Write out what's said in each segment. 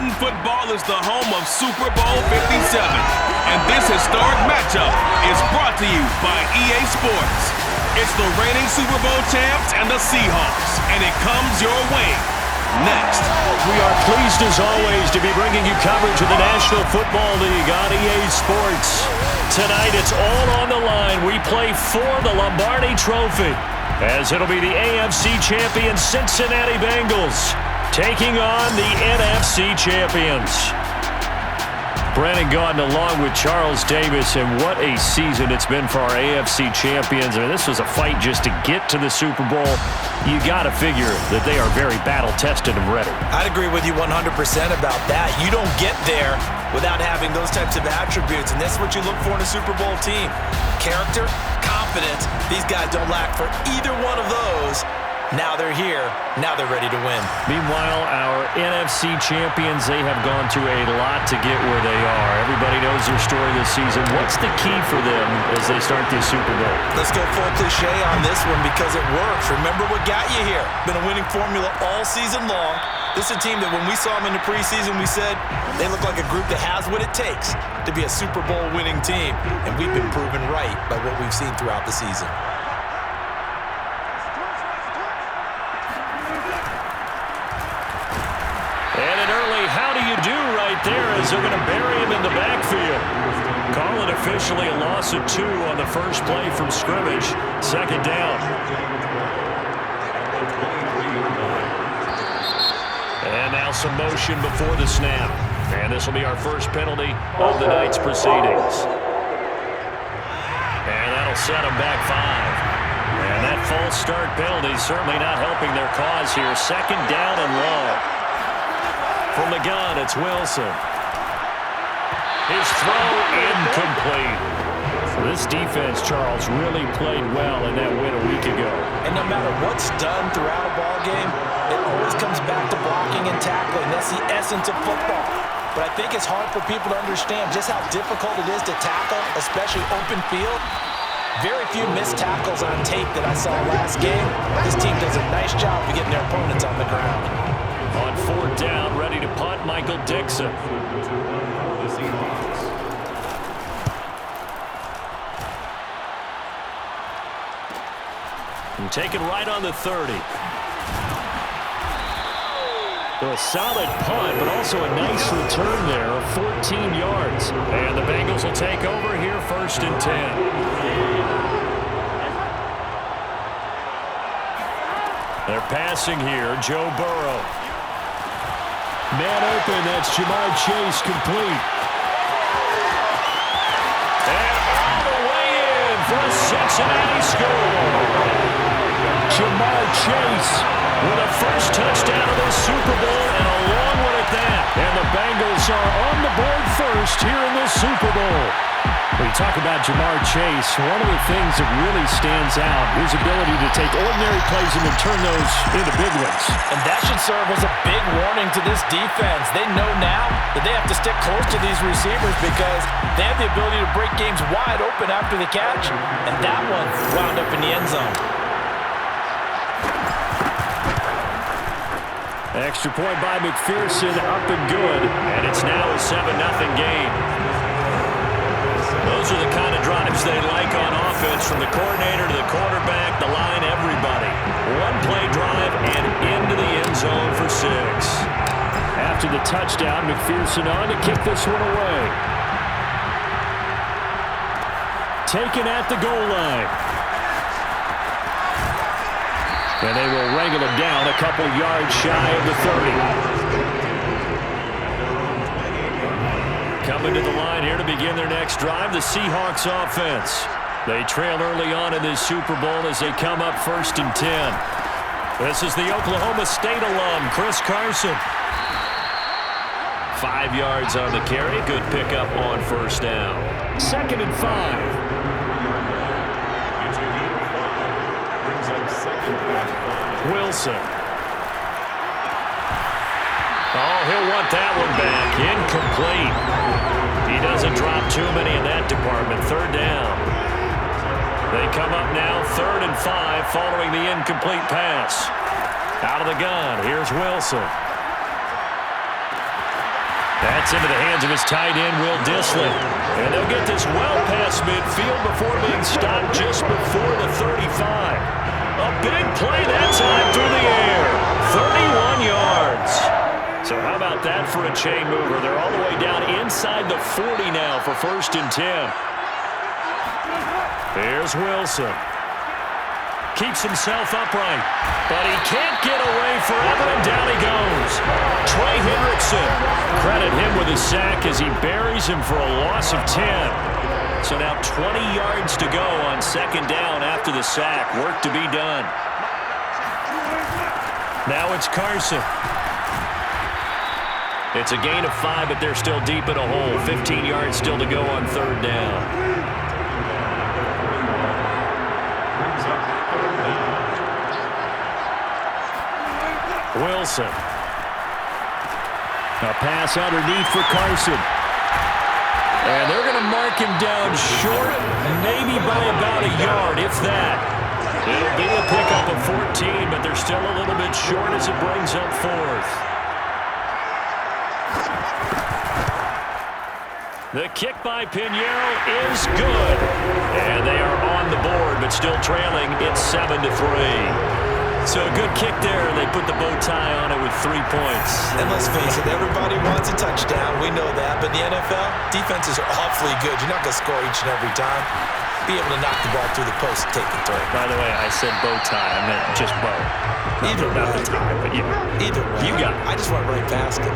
Madden football is the home of Super Bowl 57, and this historic matchup is brought to you by EA Sports. It's the reigning Super Bowl champs and the Seahawks, and it comes your way next. We are pleased as always to be bringing you coverage of the National Football League on EA Sports. Tonight it's all on the line. We play for the Lombardi Trophy, as it'll be the AFC champion Cincinnati Bengals taking on the NFC champions. Brandon Gaudin along with Charles Davis, and what a season it's been for our AFC champions. I mean, this was a fight just to get to the Super Bowl. You got to figure that they are very battle-tested and ready. I'd agree with you 100% about that. You don't get there without having those types of attributes, and that's what you look for in a Super Bowl team. Character, confidence. These guys don't lack for either one of those. Now they're here. Now they're ready to win. Meanwhile, our NFC champions, they have gone through a lot to get where they are. Everybody knows their story this season. What's the key for them as they start this Super Bowl? Let's go full cliche on this one because it works. Remember what got you here. Been a winning formula all season long. This is a team that when we saw them in the preseason, we said they look like a group that has what it takes to be a Super Bowl winning team. And we've been proven right by what we've seen throughout the season. And an early how do you do right there as they're going to bury him in the backfield. Call it officially a loss of 2 on the first play from scrimmage. Second down. And now some motion before the snap. And this will be our first penalty of the night's proceedings. And that'll set them back 5. And that false start penalty certainly not helping their cause here. Second down and long. From the gun, it's Wilson. His throw incomplete. This defense, Charles, really played well in that win a week ago. And no matter what's done throughout a ball game, it always comes back to blocking and tackling. That's the essence of football. But I think it's hard for people to understand just how difficult it is to tackle, especially open field. Very few missed tackles on tape that I saw last game. This team does a nice job of getting their opponents on the ground. On 4th down, ready to punt, Michael Dixon. And taken right on the 30. So a solid punt, but also a nice return there of 14 yards. And the Bengals will take over here 1st and 10. They're passing here, Joe Burrow. Man open, that's Jamar Chase complete. And all the way in for a Cincinnati score. Jamar Chase with a first touchdown of this Super Bowl and a long one at that. And the Bengals are on the board first here in this Super Bowl. When you talk about Jamar Chase, one of the things that really stands out is his ability to take ordinary plays and then turn those into big ones. And that should serve as a big warning to this defense. They know now that they have to stick close to these receivers because they have the ability to break games wide open after the catch. And that one wound up in the end zone. Extra point by McPherson, up and good. And it's now a 7-0 game. Those are the kind of drives they like on offense, from the coordinator to the quarterback, the line, everybody. One-play drive and into the end zone for 6. After the touchdown, McPherson on to kick this one away. Taken at the goal line. And they will wrangle him down a couple yards shy of the 30. Coming to the line here to begin their next drive, the Seahawks offense. They trail early on in this Super Bowl as they come up 1st and 10. This is the Oklahoma State alum, Chris Carson. 5 yards on the carry. Good pickup on 1st down. 2nd and 5. Wilson. Oh, he'll want that one back. Incomplete. He doesn't drop too many in that department. 3rd down. They come up now 3rd and 5 following the incomplete pass. Out of the gun. Here's Wilson. That's into the hands of his tight end, Will Dissly. And they'll get this well past midfield before being stopped just before the 35. A big play that time through the air. 31 yards. So how about that for a chain mover? They're all the way down inside the 40 now for 1st and 10. Here's Wilson. Keeps himself upright, but he can't get away forever, and down he goes. Trey Hendrickson, credit him with a sack as he buries him for a loss of 10. So now 20 yards to go on 2nd down after the sack. Work to be done. Now it's Carson. It's a gain of 5, but they're still deep in a hole. 15 yards still to go on 3rd down. Wilson. A pass underneath for Carson. And they're going to mark him down short, maybe by about a yard, if that. It'll be a pickup of 14, but they're still a little bit short as it brings up 4th. The kick by Pinheiro is good. And they are on the board, but still trailing. It's 7-3. So a good kick there, and they put the bow tie on it with 3 points. And let's face it, everybody wants a touchdown. We know that. But in the NFL, defenses are awfully good. You're not going to score each and every time. Be able to knock the ball through the post and take the throw. By the way, I said bow tie. I meant just bow. Either way. Not the tie, but you. Either way. You got it. I just went right past it.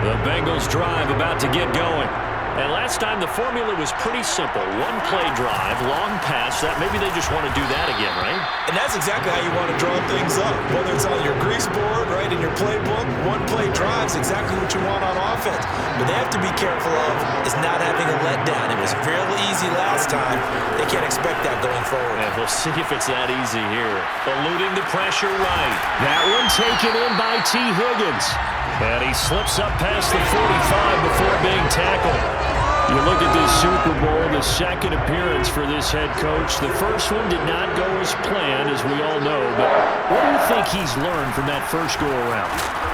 The Bengals drive about to get going. And last time the formula was pretty simple. 1-play drive, long pass. That maybe they just want to do that again, right? And that's exactly how you want to draw things up. Whether it's on your grease board, right, in your playbook, 1-play drive is exactly what you want on offense. But they have to be careful of is not having a letdown. It was real easy last time. They can't expect that going forward. And we'll see if it's that easy here. Eluding the pressure right. That one taken in by T. Higgins. And he slips up past the 45 before being tackled. You look at this Super Bowl, the 2nd appearance for this head coach. The first one did not go as planned, as we all know. But what do you think he's learned from that first go-around?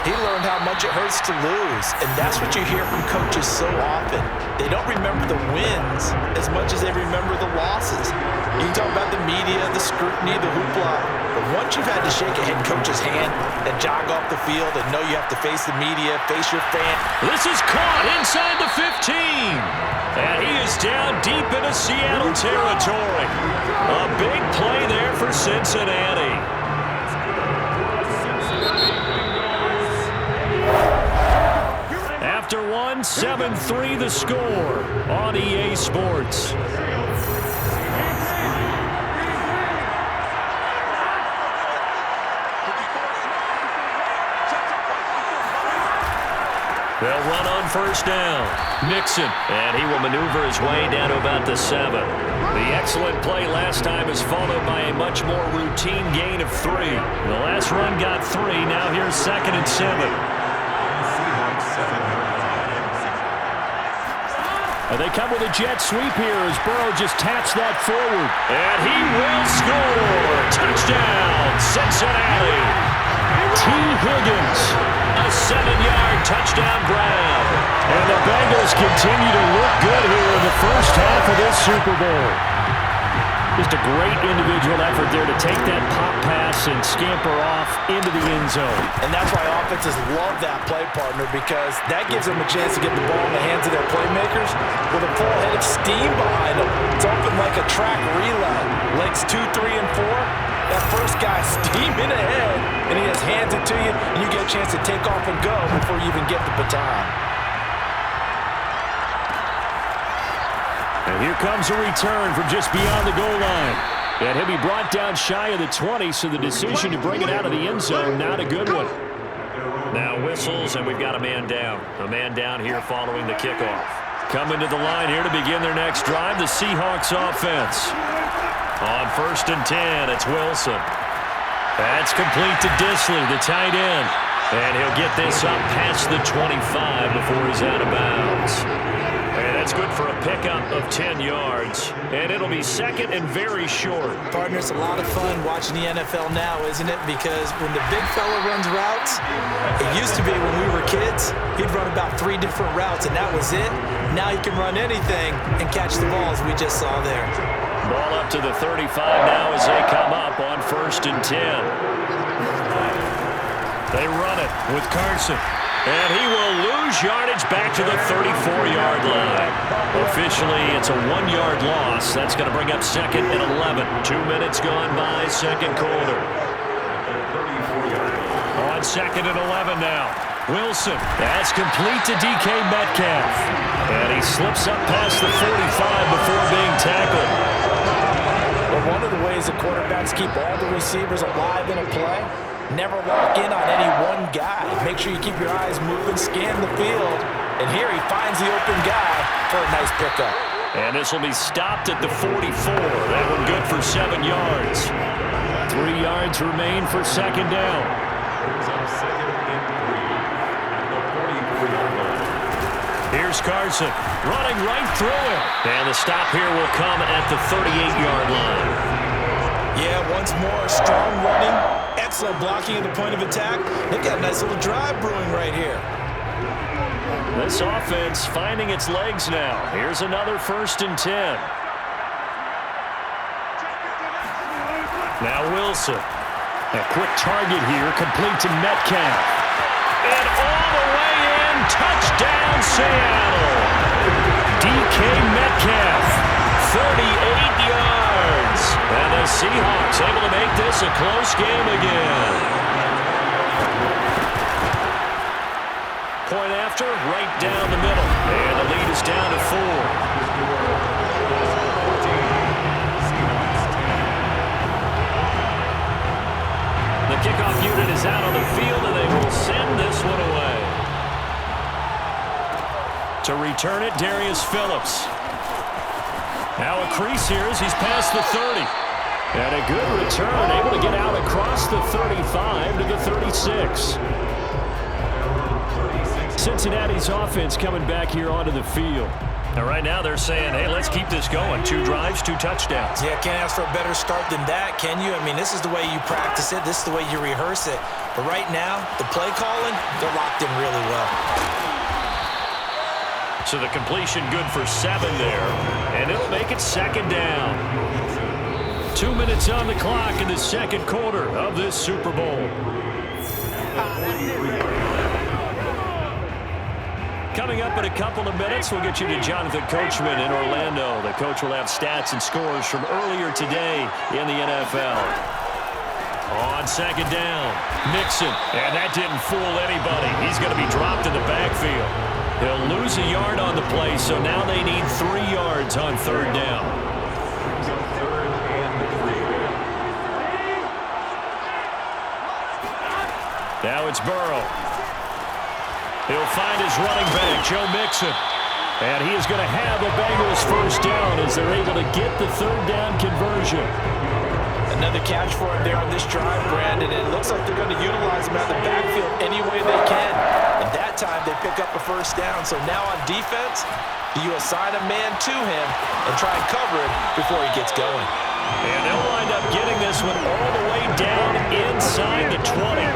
He learned how much it hurts to lose, and that's what you hear from coaches so often. They don't remember the wins as much as they remember the losses. You can talk about the media, the scrutiny, the hoopla, but once you've had to shake a head coach's hand and jog off the field and know you have to face the media, face your fan. This is caught inside the 15. And he is down deep into Seattle territory. A big play there for Cincinnati. After 7-3 the score on EA Sports. They'll run on 1st down. Mixon, and he will maneuver his way down to about the 7. The excellent play last time is followed by a much more routine gain of 3. The last run got 3. Now here's 2nd and 7. And they come with a jet sweep here as Burrow just taps that forward. And he will score. Touchdown, Cincinnati. T. Higgins, a 7-yard touchdown grab. And the Bengals continue to look good here in the first half of this Super Bowl. Just a great individual effort there to take that pop pass and scamper off into the end zone. And that's why offenses love that play partner, because that gives them a chance to get the ball in the hands of their playmakers with a full head of steam behind them. It's open like a track relay. Legs 2, 3, and 4. That first guy steaming ahead, and he just hands it to you, and you get a chance to take off and go before you even get the baton. And here comes a return from just beyond the goal line. And he'll be brought down shy of the 20, so the decision to bring it out of the end zone, not a good one. Now whistles, and we've got a man down. A man down here following the kickoff. Coming to the line here to begin their next drive, the Seahawks offense. On 1st and 10, it's Wilson. That's complete to Dissly, the tight end. And he'll get this up past the 25 before he's out of bounds. And that's good for a pickup of 10 yards. And it'll be second and very short. Partner, it's a lot of fun watching the NFL now, isn't it? Because when the big fella runs routes, it used to be when we were kids, he'd run about 3 different routes, and that was it. Now he can run anything and catch the ball, as we just saw there. Ball up to the 35 now as they come up on 1st and 10. They run it with Carson. And he will lose yardage back to the 34-yard line. Officially, it's a 1-yard loss. That's going to bring up 2nd and 11. 2 minutes gone by, second quarter. On 2nd and 11 now. Wilson, that's complete to DK Metcalf. And he slips up past the 45 before being tackled. But one of the ways the quarterbacks keep all the receivers alive in a play, never lock in on any one guy. Make sure you keep your eyes moving, scan the field. And here he finds the open guy for a nice pickup. And this will be stopped at the 44. That one good for 7 yards. 3 yards remain for 2nd down. Here's Carson running right through him. And the stop here will come at the 38-yard line. Yeah, once more, strong running, excellent blocking at the point of attack. They've got a nice little drive brewing right here. This offense finding its legs now. Here's another 1st and 10. Now Wilson. A quick target here, complete to Metcalf. And all the way in, touchdown Seattle. DK Metcalf, 38 yards. And the Seahawks able to make this a close game again. Point after, right down the middle. And the lead is down to 4. The kickoff unit is out on the field, and they will send this one away. To return it, Darius Phillips. Now a crease here as he's past the 30. And a good return, able to get out across the 35 to the 36. Cincinnati's offense coming back here onto the field. Now right now they're saying, hey, let's keep this going. 2 drives, 2 touchdowns. Yeah, can't ask for a better start than that, can you? I mean, this is the way you practice it. This is the way you rehearse it. But right now, the play calling, they're locked in really well. So the completion good for 7 there. And it'll make it 2nd down. 2 minutes on the clock in the second quarter of this Super Bowl. Coming up in a couple of minutes, we'll get you to Jonathan Coachman in Orlando. The coach will have stats and scores from earlier today in the NFL. On 2nd down, Mixon. And that didn't fool anybody. He's going to be dropped in the backfield. He'll lose a yard on the play, so now they need 3 yards on 3rd down. Now it's Burrow. He'll find his running back, Joe Mixon. And he is going to have the Bengals 1st down as they're able to get the 3rd down conversion. Another catch for him there on this drive, Brandon. And it looks like they're going to utilize him out of the backfield any way they can. And that time they pick up a 1st down. So now on defense, you assign a man to him and try and cover him before he gets going. And they'll wind up getting this one all the way down inside the 20.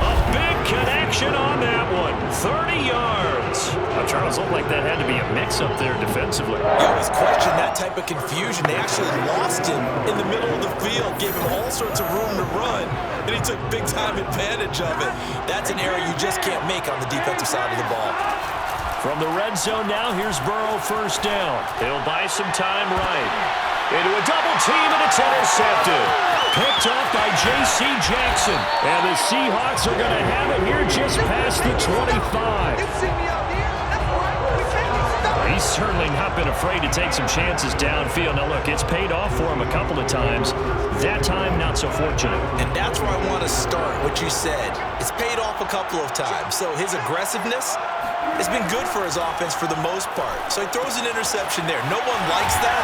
A big connection on that one. 30 yards. Well, Charles, looked like that had to be a mix-up there defensively. You always question that type of confusion. They actually lost him in the middle of the field, gave him all sorts of room to run, and he took big-time advantage of it. That's an error you just can't make on the defensive side of the ball. From the red zone now, here's Burrow 1st down. He'll buy some time right. Into a double team, and it's intercepted. Picked off by J.C. Jackson. And the Seahawks are going to have it here just past the 25. He's certainly not been afraid to take some chances downfield. Now, look, it's paid off for him a couple of times. That time, not so fortunate. And that's where I want to start, what you said. It's paid off a couple of times. So his aggressiveness has been good for his offense for the most part. So he throws an interception there. No one likes that,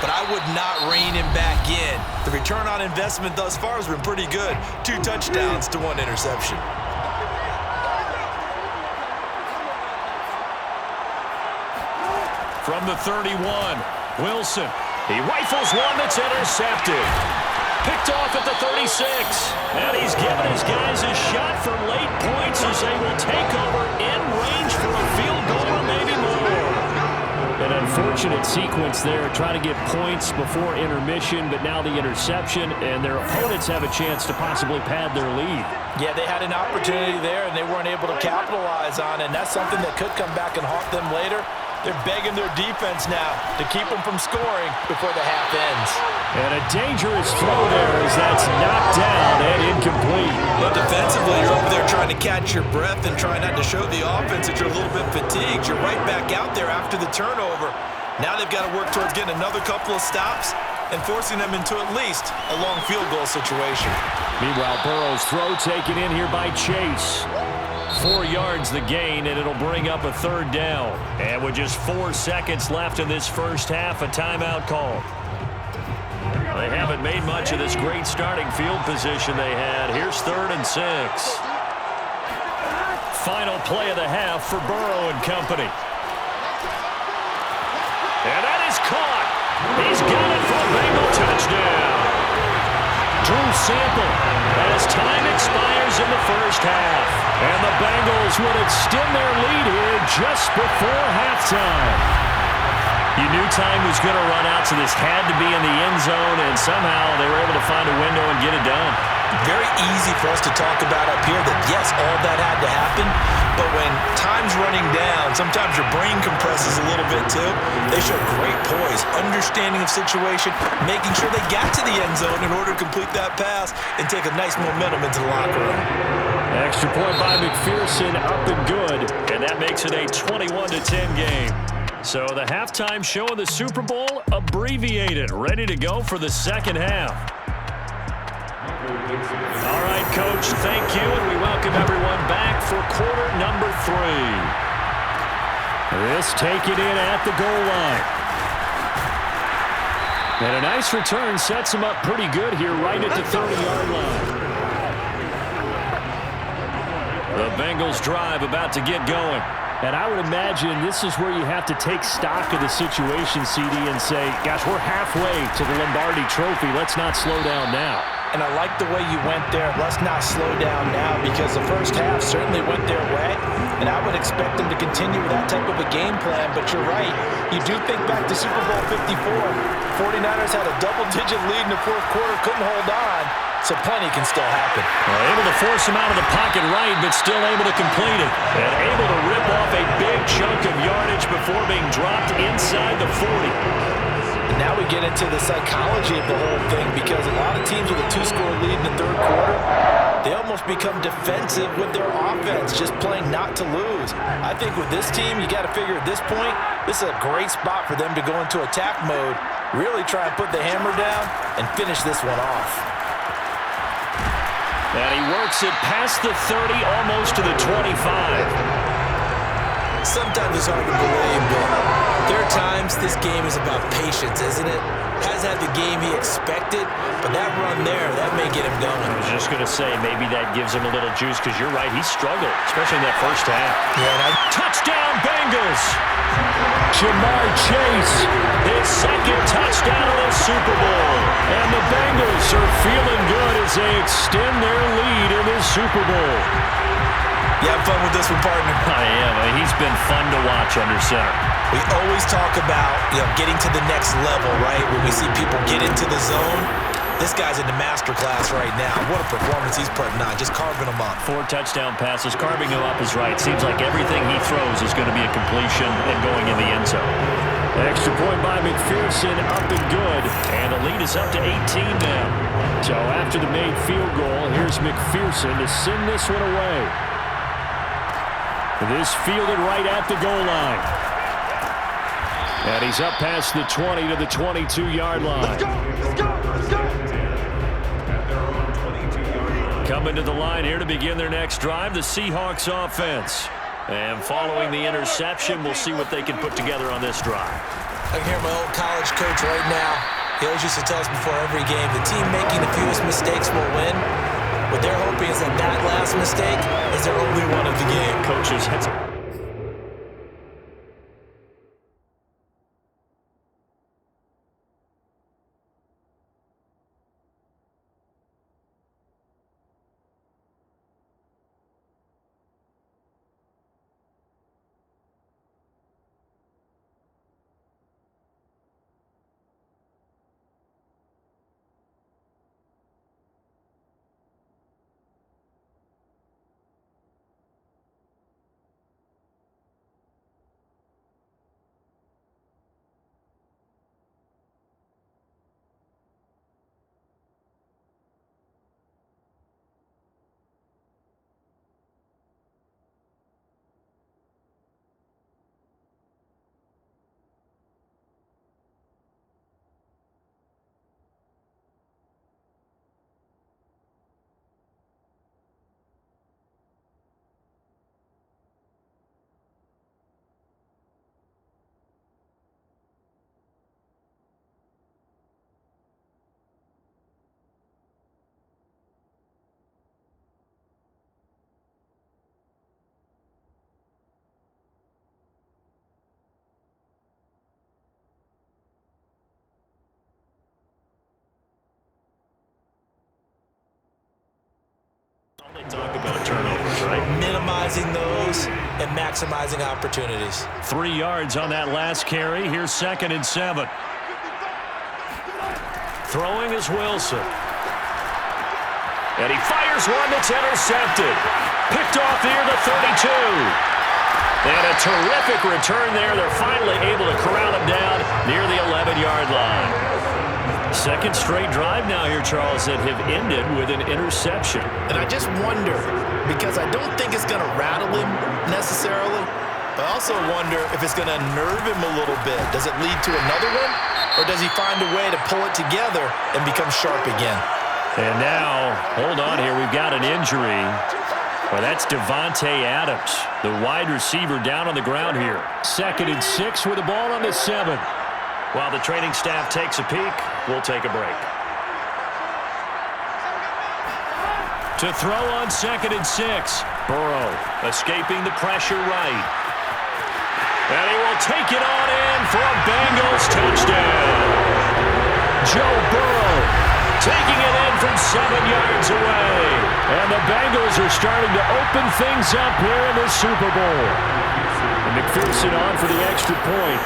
but I would not rein him back in. The return on investment thus far has been pretty good. 2 touchdowns to 1 interception. from the 31. Wilson, he rifles one that's intercepted. Picked off at the 36. And he's given his guys a shot for late points as they will take over in range for a field goal or maybe more. An unfortunate sequence there, trying to get points before intermission, but now the interception, and their opponents have a chance to possibly pad their lead. Yeah, they had an opportunity there, and they weren't able to capitalize on it, and that's something that could come back and haunt them later. They're begging their defense now to keep them from scoring before the half ends. And a dangerous throw there as that's knocked down and incomplete. But defensively, you're over there trying to catch your breath and trying not to show the offense that you're a little bit fatigued. You're right back out there after the turnover. Now they've got to work towards getting another couple of stops and forcing them into at least a long field goal situation. Meanwhile, Burrow's throw taken in here by Chase. 4 yards the gain, and it'll bring up a third down. And with just 4 seconds left in this first half, a timeout call. They haven't made much of this great starting field position they had. Here's 3rd and 6. Final play of the half for Burrow and company. And that is caught. He's got it for a Bengal touchdown. Drew Sample as time expires in the first half. And the Bengals would extend their lead here just before halftime. You knew time was going to run out, so this had to be in the end zone, and somehow they were able to find a window and get it done. Very easy for us to talk about up here that, yes, all that had to happen, but when time's running down, sometimes your brain compresses a little bit too. They show great poise, understanding of situation, making sure they got to the end zone in order to complete that pass and take a nice momentum into the locker room. Extra point by McPherson, up and good, and that makes it a 21-10 game. So the halftime show of the Super Bowl abbreviated, ready to go for the second half. All right, Coach, thank you, and we welcome everyone back for quarter number 3. This taken in at the goal line. And a nice return sets him up pretty good here right at the 30-yard line. The Bengals drive about to get going. And I would imagine this is where you have to take stock of the situation, CD, and say, gosh, we're halfway to the Lombardi Trophy. Let's not slow down now. And I like the way you went there. Let's not slow down now, because the first half certainly went their way. And I would expect them to continue with that type of a game plan. But you're right. You do think back to Super Bowl 54. 49ers had a double-digit lead in the fourth quarter, couldn't hold on. So plenty can still happen. Well, able to force him out of the pocket right, but still able to complete it. And able to rip off a big chunk of yardage before being dropped inside the 40. And now we get into the psychology of the whole thing, because a lot of teams with a 2-score lead in the third quarter, they almost become defensive with their offense, just playing not to lose. I think with this team, you got to figure at this point, this is a great spot for them to go into attack mode, really try and put the hammer down and finish this one off. And he works it past the 30, almost to the 25. Sometimes it's hard to believe, but there are times this game is about patience, isn't it? Has had the game he expected, but that run there, that may get him going. I was just going to say, maybe that gives him a little juice, because you're right, he struggled, especially in that first half. Yeah, touchdown, Bengals! Jamar Chase, his second touchdown of the Super Bowl. And the Bengals are feeling good as they extend their lead in the Super Bowl. You have fun with this one, partner? I am. He's been fun to watch under center. We always talk about, getting to the next level, right? When we see people get into the zone, this guy's in the master class right now. What a performance he's putting on, just carving them up. 4 touchdown passes. Carving them up is right. Seems like everything he throws is going to be a completion and going in the end zone. Extra point by McPherson, up and good. And the lead is up to 18 now. So after the made field goal, here's McPherson to send this one away. This fielded right at the goal line. And he's up past the 20 to the 22-yard line. Let's go! Let's go! Let's go! Coming to the line here to begin their next drive, the Seahawks offense. And following the interception, we'll see what they can put together on this drive. I can hear my old college coach right now. He always used to tell us before every game, the team making the fewest mistakes will win. What they're hoping is that that last mistake is their only one of the game. Coaches, Talk about turnovers, right? Minimizing those and maximizing opportunities. 3 yards on that last carry. Here's 2nd and 7. Throwing is Wilson. And he fires one that's intercepted. Picked off near the 32. And a terrific return there. They're finally able to corral him down near the 11-yard line. Second straight drive now here, Charles, that have ended with an interception. And I just wonder, because I don't think it's going to rattle him necessarily, but I also wonder if it's going to nerve him a little bit. Does it lead to another one, or does he find a way to pull it together and become sharp again? And now, hold on here, we've got an injury. Well, that's Devontae Adams, the wide receiver down on the ground here. 2nd and 6 with the ball on the 7. While the training staff takes a peek, we'll take a break. To throw on 2nd and 6. Burrow escaping the pressure right. And he will take it on in for a Bengals touchdown. Joe Burrow taking it in from 7 yards away. And the Bengals are starting to open things up here in the Super Bowl. And McPherson on for the extra point.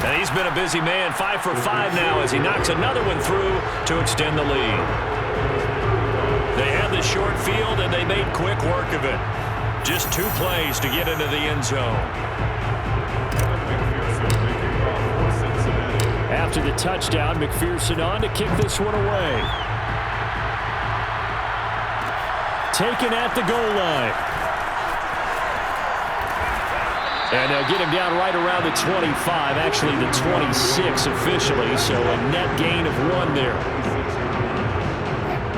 And he's been a busy man, 5 for 5 now as he knocks another one through to extend the lead. They had the short field and they made quick work of it. Just 2 plays to get into the end zone. After the touchdown, McPherson on to kick this one away. Taken at the goal line. And they'll get him down right around the 25, actually the 26 officially, so a net gain of 1 there.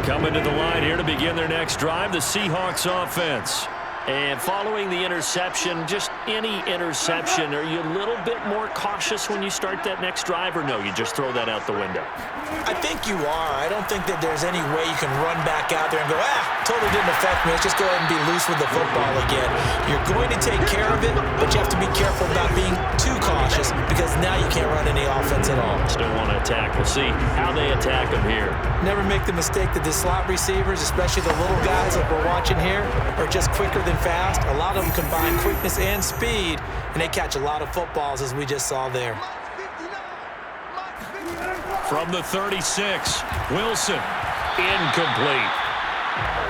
Coming to the line here to begin their next drive, the Seahawks offense. And following the interception, just any interception, are you a little bit more cautious when you start that next drive, or no, you just throw that out the window? I think you are. I don't think that there's any way you can run back out there and go, totally didn't affect me. Let's just go ahead and be loose with the football again. You're going to take care of it, but you have to be careful about being too cautious because now you can't run any offense at all. Still want to attack. We'll see how they attack them here. Never make the mistake that the slot receivers, especially the little guys like we're watching here, are just quicker than fast. A lot of them combine quickness and speed, and they catch a lot of footballs, as we just saw there. From the 36, Wilson, incomplete.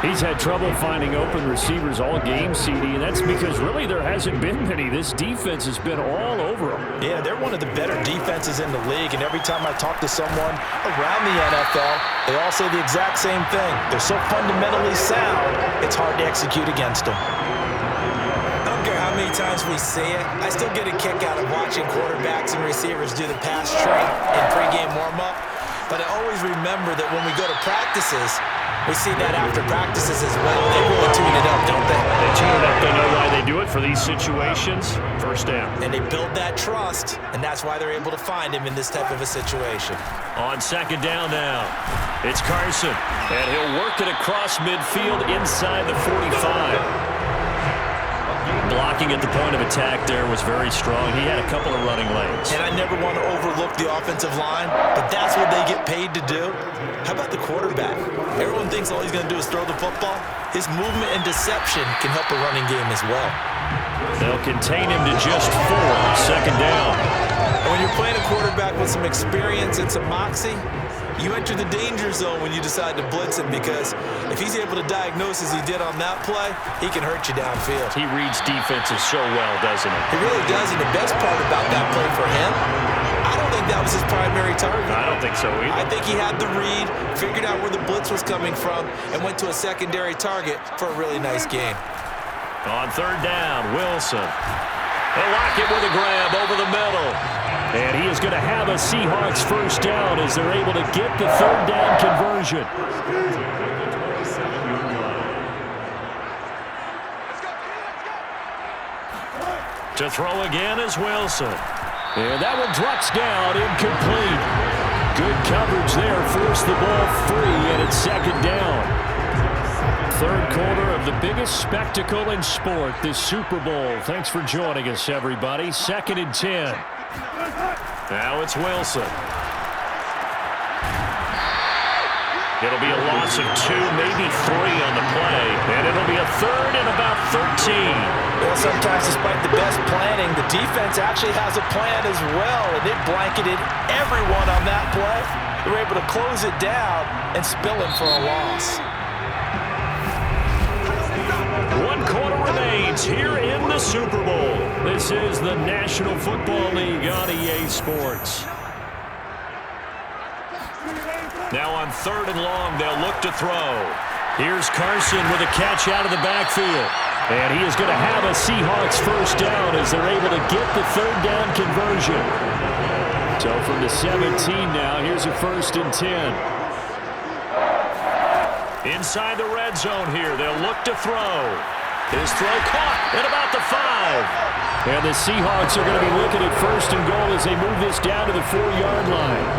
He's had trouble finding open receivers all game, CD, and that's because really there hasn't been many. This defense has been all over them. Yeah, they're one of the better defenses in the league, and every time I talk to someone around the NFL, they all say the exact same thing. They're so fundamentally sound, it's hard to execute against them. I don't care how many times we say it, I still get a kick out of watching quarterbacks and receivers do the pass train in pregame warm-up, but I always remember that when we go to practices, we see that after practices as well. They really tune it up, don't they? They tune it up. They know why they do it for these situations. First down. And they build that trust, and that's why they're able to find him in this type of a situation. On 2nd down now, it's Carson. And he'll work it across midfield inside the 45. Blocking at the point of attack there was very strong. He had a couple of running lanes. And I never want to overlook the offensive line, but that's what they get paid to do. How about the quarterback? Everyone thinks all he's going to do is throw the football. His movement and deception can help a running game as well. They'll contain him to just 4. 2nd down. And when you're playing a quarterback with some experience and some moxie, you enter the danger zone when you decide to blitz him, because if he's able to diagnose as he did on that play, he can hurt you downfield. He reads defenses so well, doesn't he? He really does, and the best part about that play for him, I don't think that was his primary target. I don't think so either. I think he had the read, figured out where the blitz was coming from, and went to a secondary target for a really nice game. On 3rd down, Wilson. They'll lock it with a grab over the middle. And he is going to have a Seahawks first down as they're able to get the 3rd down conversion. To throw again is Wilson. And that one drops down, incomplete. Good coverage there, forced the ball free, and it's 2nd down. 3rd quarter of the biggest spectacle in sport, the Super Bowl. Thanks for joining us, everybody. 2nd and 10. Now it's Wilson. It'll be a loss of 2, maybe 3 on the play, and it'll be a third and about 13. Well, sometimes despite the best planning, the defense actually has a plan as well, and it blanketed everyone on that play. They were able to close it down and spill it for a loss. 1 quarter remains here in the Super Bowl. This is the National Football League on EA Sports. Now on 3rd and long, they'll look to throw. Here's Carson with a catch out of the backfield. And he is going to have a Seahawks first down as they're able to get the 3rd down conversion. So from the 17 now, here's a 1st and 10. Inside the red zone here, they'll look to throw. His throw caught at about the 5. And the Seahawks are going to be looking at 1st and goal as they move this down to the 4-yard line.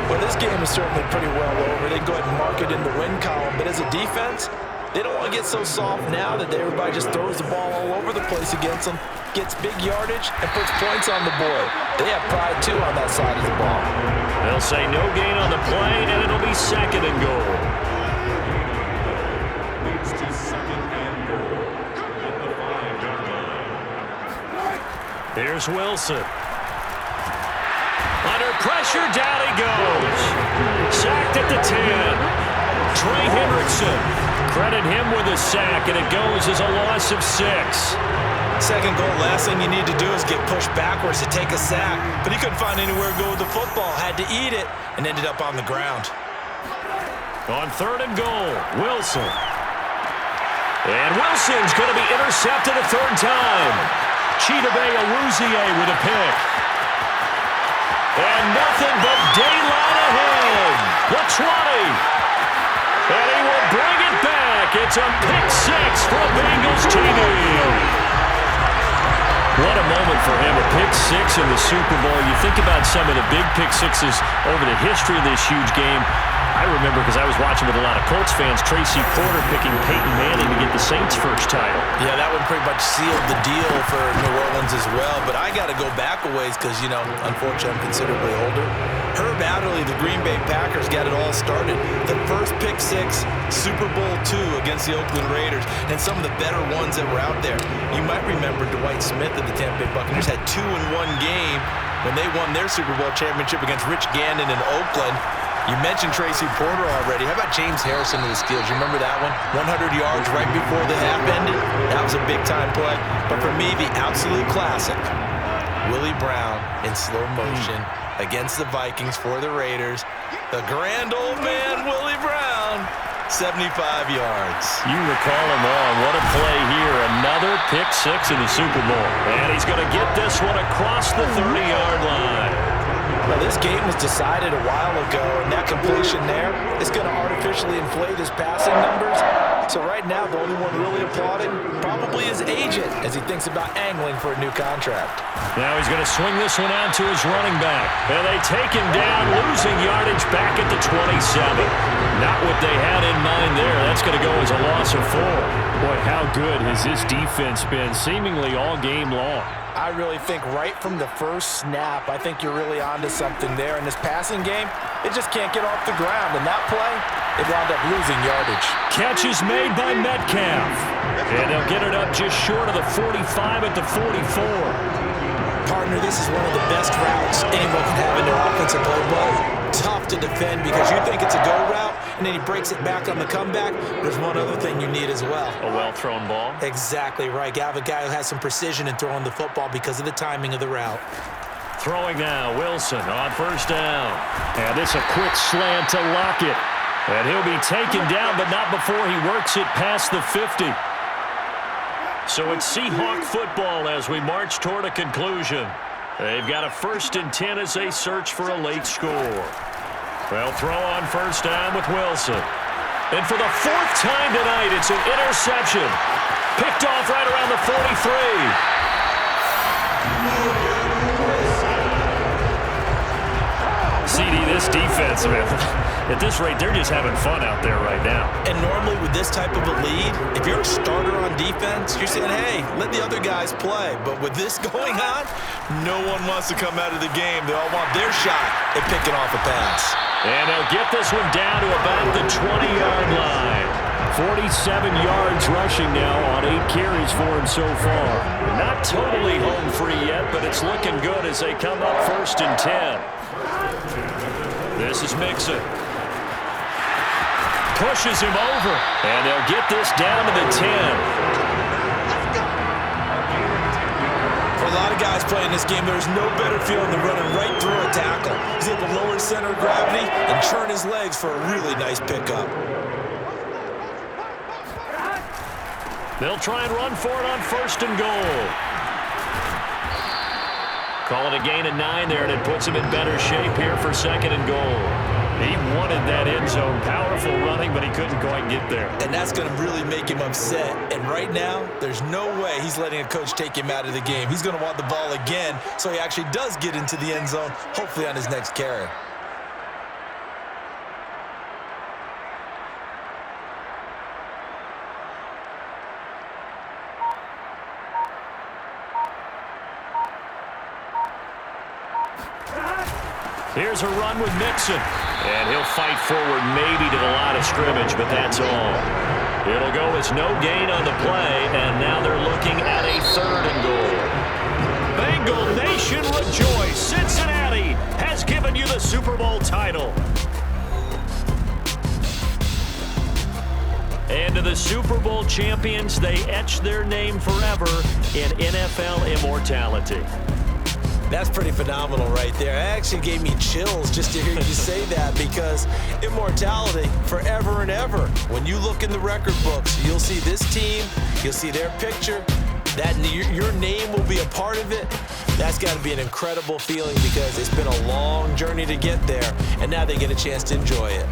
Well, this game is certainly pretty well over. They can go ahead and mark it in the win column. But as a defense, they don't want to get so soft now that everybody just throws the ball all over the place against them, gets big yardage, and puts points on the board. They have pride, too, on that side of the ball. They'll say no gain on the play, and it'll be 2nd and goal. Here's Wilson. Under pressure, down he goes. Sacked at the 10. Trey Hendrickson. Credit him with a sack, and it goes as a loss of 6. 2nd goal, last thing you need to do is get pushed backwards to take a sack. But he couldn't find anywhere to go with the football. Had to eat it and ended up on the ground. On 3rd and goal, Wilson. And Wilson's going to be intercepted a 3rd time. Chidobe Awuzie with a pick. And nothing but daylight ahead. The 20. And he will bring it back. It's a pick 6 for Bengals TV. What a moment for him, a pick 6 in the Super Bowl. You think about some of the big pick 6s over the history of this huge game. I remember, because I was watching with a lot of Colts fans, Tracy Porter picking Peyton Manning to get the Saints' first title. Yeah, that one pretty much sealed the deal for New Orleans as well. But I got to go back a ways because, you know, unfortunately I'm considerably older. Herb Adderley, the Green Bay Packers, got it all started. The first pick 6, Super Bowl II against the Oakland Raiders, and some of the better ones that were out there. You might remember Dwight Smith of the Tampa Bay Buccaneers had 2 in one game when they won their Super Bowl championship against Rich Gannon in Oakland. You mentioned Tracy Porter already. How about James Harrison of the Steelers? You remember that one? 100 yards right before the half ended. That was a big-time play. But for me, the absolute classic, Willie Brown in slow motion against the Vikings for the Raiders. The grand old man, Willie Brown, 75 yards. You recall him on. What a play here. Another pick 6 in the Super Bowl. And he's going to get this one across the 30-yard line. Well, this game was decided a while ago, and that completion there is going to artificially inflate his passing numbers. So right now, the only one really applauding probably his agent as he thinks about angling for a new contract. Now he's going to swing this one out to his running back. And they take him down, losing yardage back at the 27. Not what they had in mind there. That's going to go as a loss of 4. Boy, how good has this defense been seemingly all game long? I really think right from the first snap, I think you're really onto something there. In this passing game, it just can't get off the ground. And that play, it wound up losing yardage. Catch is made by Metcalf. And they'll get it up just short of the 45 at the 44. Partner, this is one of the best routes anyone can have in their offensive playbook. Tough to defend because you think it's a go route, and then he breaks it back on the comeback. There's one other thing you need as well. A well-thrown ball. Exactly right. You have a guy who has some precision in throwing the football because of the timing of the route. Throwing now, Wilson on 1st down. And this a quick slant to Lockett. And he'll be taken down, but not before he works it past the 50. So it's Seahawk football as we march toward a conclusion. They've got a 1st and 10 as they search for a late score. They'll throw on 1st down with Wilson. And for the 4th time tonight, it's an interception. Picked off right around the 43. CD, this defense, man, at this rate, they're just having fun out there right now. And normally with this type of a lead, if you're a starter on defense, you're saying, hey, let the other guys play. But with this going on, no one wants to come out of the game. They all want their shot at picking off a pass. And they'll get this one down to about the 28. 47 yards rushing now on 8 carries for him so far. Not totally home free yet, but it's looking good as they come up 1st and 10. This is Mixon. Pushes him over, and they'll get this down to the 10. For a lot of guys playing this game, there's no better feeling than running right through a tackle. He's able to lower his center of gravity and turn his legs for a really nice pickup. They'll try and run for it on 1st and goal. Call it a gain of 9 there, and it puts him in better shape here for 2nd and goal. He wanted that end zone. Powerful running, but he couldn't quite get there. And that's going to really make him upset. And right now, there's no way he's letting a coach take him out of the game. He's going to want the ball again, so he actually does get into the end zone, hopefully on his next carry. Here's a run with Mixon. And he'll fight forward maybe to the line of scrimmage, but that's all. It'll go as no gain on the play, and now they're looking at a 3rd and goal. Bengal Nation rejoice. Cincinnati has given you the Super Bowl title. And to the Super Bowl champions, they etch their name forever in NFL immortality. That's pretty phenomenal right there. It actually gave me chills just to hear you say that, because immortality forever and ever. When you look in the record books, you'll see this team, you'll see their picture, that your name will be a part of it. That's got to be an incredible feeling, because it's been a long journey to get there, and now they get a chance to enjoy it.